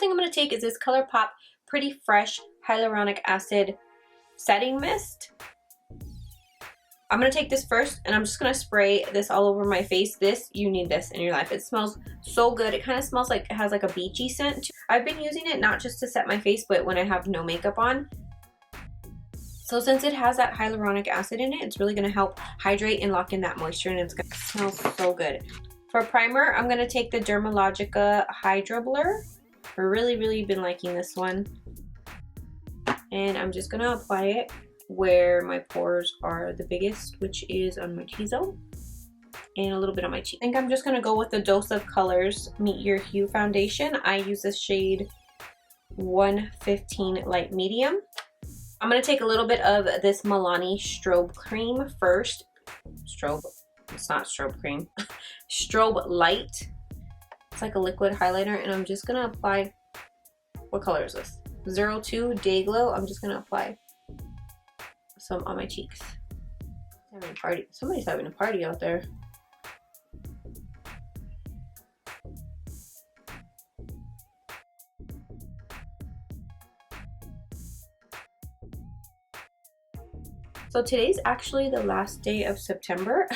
first thing I'm going to take is this ColourPop Pretty Fresh Hyaluronic Acid Setting Mist. I'm going to take this first and I'm just going to spray this all over my face. You need this in your life. It smells so good. It kind of smells like it has like a beachy scent too. I've been using it not just to set my face, but when I have no makeup on. So since it has that hyaluronic acid in it, it's really going to help hydrate and lock in that moisture, and it's going to smell so good. For primer, I'm going to take the Dermalogica Hydra Blur. I've really been liking this one. And I'm just going to apply it where my pores are the biggest, which is on my T-zone and a little bit on my cheek. I think I'm just going to go with the Dose of Colors Meet Your Hue Foundation. I use the shade 115 Light Medium. I'm going to take a little bit of this Milani Strobe Cream first. Strobe, it's not strobe cream. Strobe Light. It's like a liquid highlighter, and I'm just going to apply, what color is this? 02 Day Glow. I'm just going to apply some on my cheeks. Having a party. Somebody's having a party out there. So today's actually the last day of September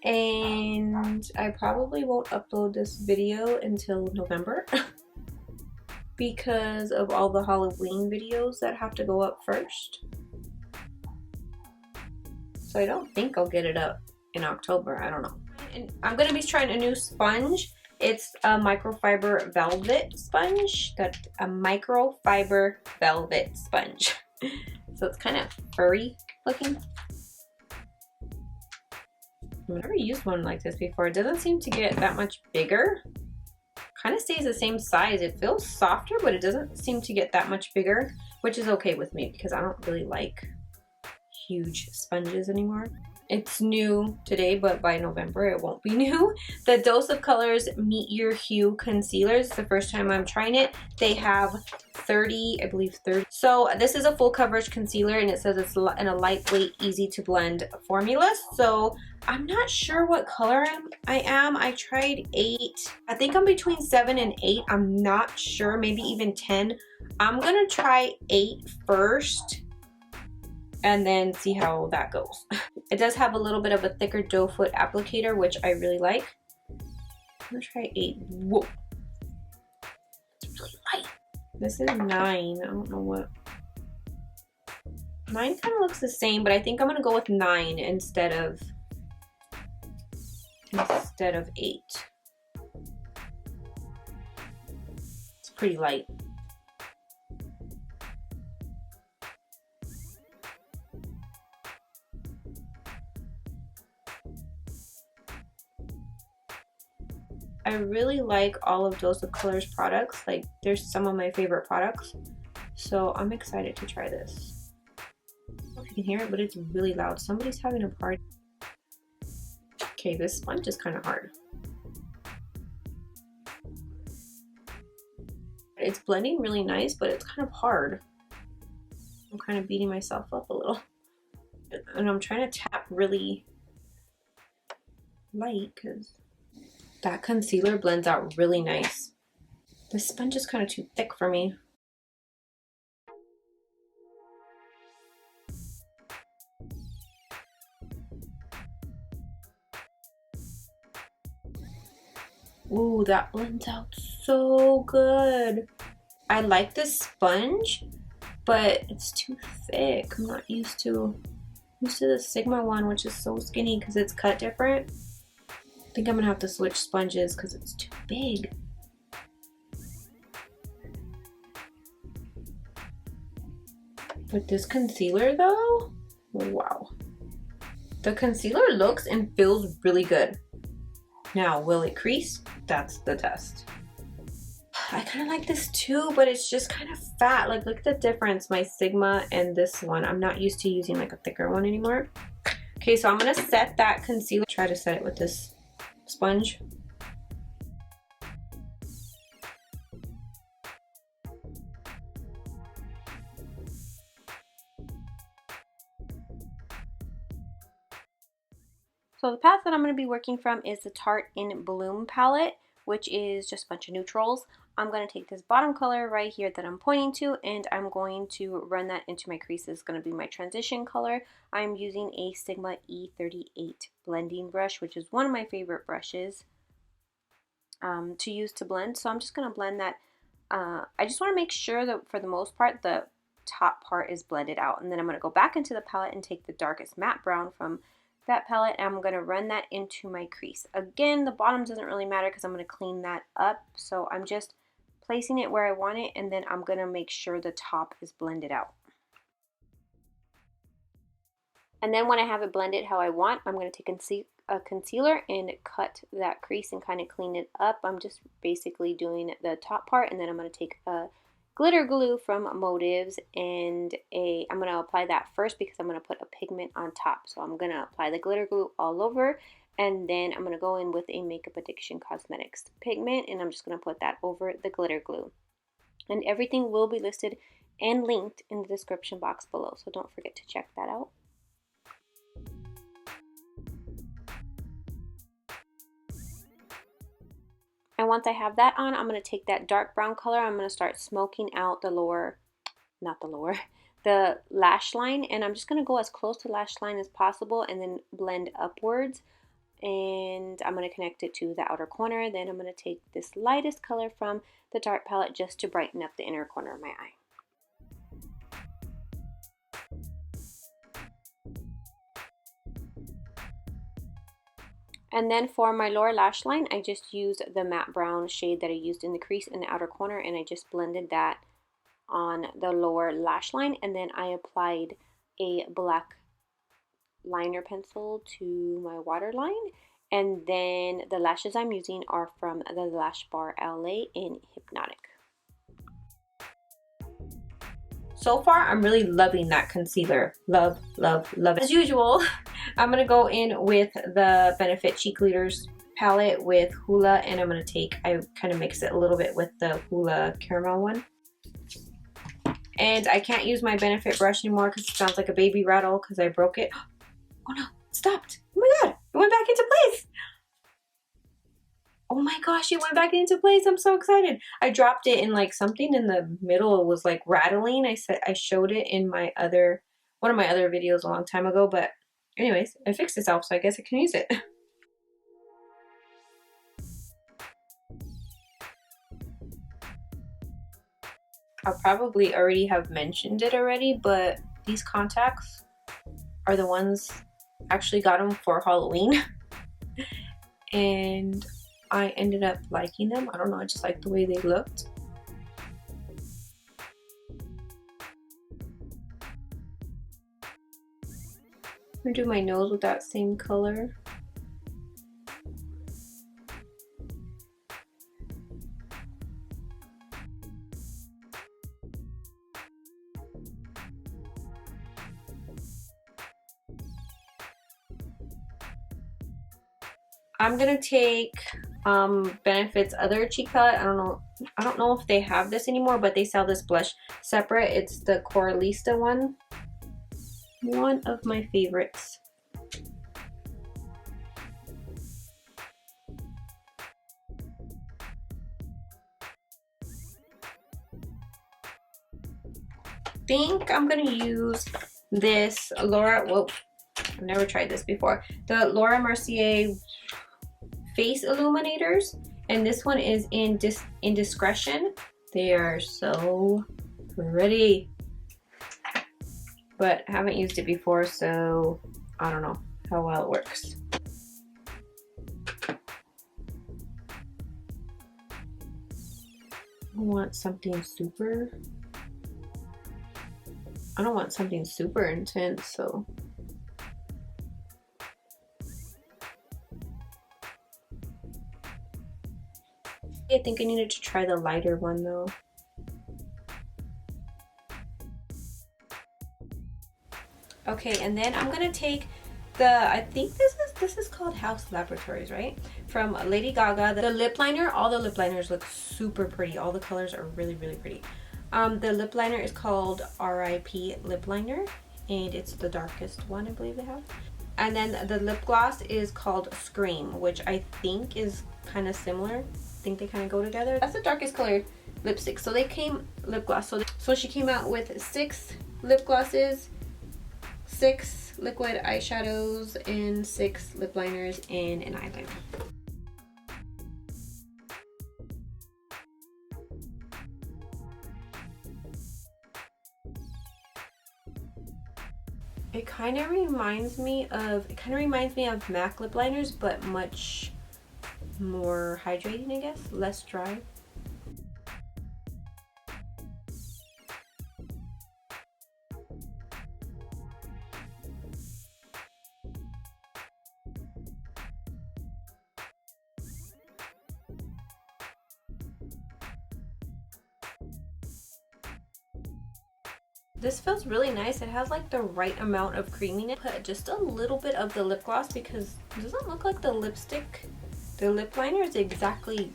and I probably won't upload this video until November because of all the Halloween videos that have to go up first. So I don't think I'll get it up in October. I don't know. And I'm going to be trying a new sponge. It's a microfiber velvet sponge. That's a microfiber velvet sponge. So it's kind of furry looking. I've never used one like this before. It doesn't seem to get that much bigger. Kind of stays the same size. It feels softer, but it doesn't seem to get that much bigger, which is okay with me because I don't really like huge sponges anymore. It's new today, but by November it won't be new. The Dose of Colors Meet Your Hue Concealer. It's the first time I'm trying it. They have 30, I believe 30. So this is a full coverage concealer, and it says it's in a lightweight, easy to blend formula. So I'm not sure what color I am. I tried 8. I think I'm between 7 and 8. I'm not sure, maybe even 10. I'm gonna try 8 first and then see how that goes. It does have a little bit of a thicker doe foot applicator, which I really like. I'm gonna try 8. Whoa, it's really light. This is 9. I don't know what. 9 kind of looks the same, but I think I'm gonna go with 9 instead of 8. It's pretty light. I really like all of Dose of Colors products. Like, there's some of my favorite products. So I'm excited to try this. I don't know if you can hear it, but it's really loud. Somebody's having a party. Okay, this sponge is kind of hard. It's blending really nice, but it's kind of hard. I'm kind of beating myself up a little. And I'm trying to tap really light because that concealer blends out really nice. This sponge is kind of too thick for me. Ooh, that blends out so good. I like this sponge, but it's too thick. I'm not used to the Sigma one, which is so skinny because it's cut different. I think I'm gonna have to switch sponges because it's too big. With this concealer though, wow. The concealer looks and feels really good. Now, will it crease? That's the test. I kind of like this too, but it's just kind of fat. Like, look at the difference, my Sigma and this one. I'm not used to using like a thicker one anymore. Okay, so I'm gonna set that concealer. Try to set it with this sponge. So the palette that I'm going to be working from is the Tarte in Bloom palette. which is just a bunch of neutrals. I'm going to take this bottom color right here that I'm pointing to, and I'm going to run that into my crease. It's going to be my transition color. I'm using a Sigma E38 blending brush, which is one of my favorite brushes to use to blend. So I'm just going to blend that. I just want to make sure that for the most part, the top part is blended out. And then I'm going to go back into the palette and take the darkest matte brown from that palette, and I'm going to run that into my crease. Again, the bottom doesn't really matter because I'm going to clean that up. So I'm just placing it where I want it, and then I'm going to make sure the top is blended out. And then when I have it blended how I want, I'm going to take a concealer and cut that crease and kind of clean it up. I'm just basically doing the top part, and then I'm going to take a glitter glue from Motives, and I'm going to apply that first because I'm going to put a pigment on top. So I'm going to apply the glitter glue all over, and then I'm going to go in with a Makeup Addiction Cosmetics pigment, and I'm just going to put that over the glitter glue. And everything will be listed and linked in the description box below, so don't forget to check that out. And once I have that on, I'm going to take that dark brown color. I'm going to start smoking out the the lash line. And I'm just going to go as close to lash line as possible and then blend upwards. And I'm going to connect it to the outer corner. Then I'm going to take this lightest color from the dark palette just to brighten up the inner corner of my eye. And then for my lower lash line, I just used the matte brown shade that I used in the crease in the outer corner, and I just blended that on the lower lash line. And then I applied a black liner pencil to my waterline. And then the lashes I'm using are from the Lash Bar LA in Hypnotic. So far, I'm really loving that concealer. Love, love, love it. As usual, I'm going to go in with the Benefit Cheek Leaders palette with Hoola, and I'm going to I kind of mix it a little bit with the Hoola Caramel one. And I can't use my Benefit brush anymore because it sounds like a baby rattle because I broke it. Oh no, it stopped. Oh my god, it went back into place. Oh my gosh, it went back into place. I'm so excited. I dropped it in like something in the middle. It was like rattling. I showed it in one of my other videos a long time ago, but anyways, it fixed itself, so I guess I can use it. I probably already have mentioned it already, but these contacts are the ones actually got them for Halloween. And I ended up liking them. I don't know, I just like the way they looked. I'm gonna do my nose with that same color. I'm gonna take Benefit's other cheek palette. I don't know if they have this anymore, but they sell this blush separate. It's the Coralista one. One of my favorites. I think I'm gonna use this Laura. Whoa, I've never tried this before. The Laura Mercier face illuminators, and this one is in Indiscretion. They are so pretty, but I haven't used it before, so I don't know how well it works. I don't want something super intense, so I think I needed to try the lighter one though. Okay, and then I'm gonna take I think this is called Haus Laboratories, right? From Lady Gaga. The lip liner, all the lip liners look super pretty. All the colors are really, really pretty. The lip liner is called RIP Lip Liner, and it's the darkest one I believe they have. And then the lip gloss is called Scream, which I think is kind of similar. think they kind of go together. That's the darkest colored lipstick. So they came, lip gloss. So she came out with 6 lip glosses, 6 liquid eyeshadows, and 6 lip liners and an eyeliner. It kind of reminds me of MAC lip liners, but much more hydrating, I guess, less dry. This feels really nice. It has like the right amount of creaminess. Put just a little bit of the lip gloss because it doesn't look like the lipstick. The lip liner is exactly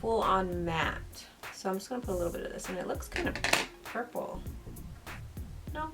full on matte. So I'm just gonna put a little bit of this and it looks kind of purple. No,